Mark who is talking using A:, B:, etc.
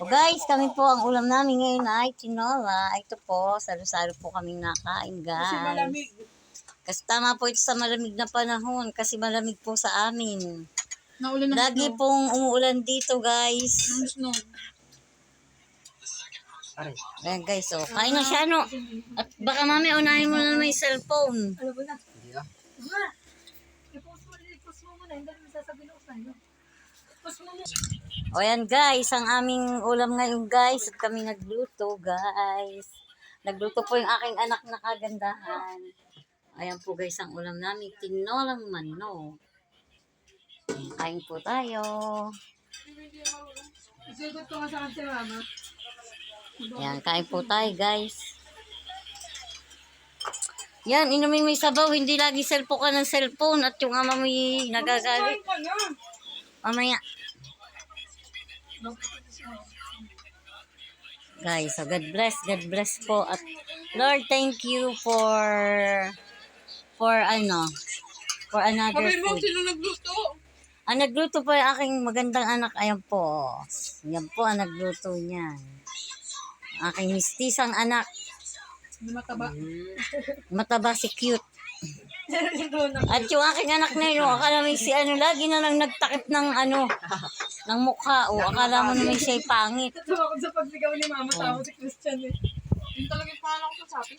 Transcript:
A: So guys, kami po, ang ulam namin ngayon ay tinola. Ito po, salo-salo po kaming nakain guys.
B: Kasi malamig.
A: Kasi tama po ito sa malamig na panahon kasi malamig po sa amin.
B: Naulan ng
A: Lagi
B: snow.
A: pong umuulan dito guys.
B: Ng snow.
A: Ayan guys, oh. Kain na siya, no? At baka mami, unahin mo na may cellphone.
B: Alam mo na. Ma, i-post mo muna. Hindi mo sasabihin ako sa'yo. Post mo muna.
A: O yan guys, ang aming ulam ngayon guys. At kami nagluto guys. Nagluto po yung aking anak na kagandahan. Ayan po guys ang ulam namin. Tinolang manok. Kain po tayo.
B: Isugot ko nga sa akin si mama.
A: Ayan, kain po tayo guys. Yan, inumin mo yung sabaw. Hindi lagi cellphone ka ng cellphone. At yung ama mo yung nagagalit.
B: Kumain ka na.
A: Mamaya. Guys, so God bless po. At Lord, thank you for another
B: Sabi mo,
A: food.
B: sino nagluto?
A: Ang nagluto po yung aking magandang anak. Ayan po. Yan po ang nagluto niyan. Aking mistisang anak.
B: Hindi mataba.
A: Mataba si cute. At yung aking anak na yun, akala mo si lagi na lang nagtakip ng ng mukha. O, akala mo naman siya'y pangit.
B: Tumakot sa pagligaw ni mama. Tawag si Christian eh. Yung talagang pangalan ko sa sapi.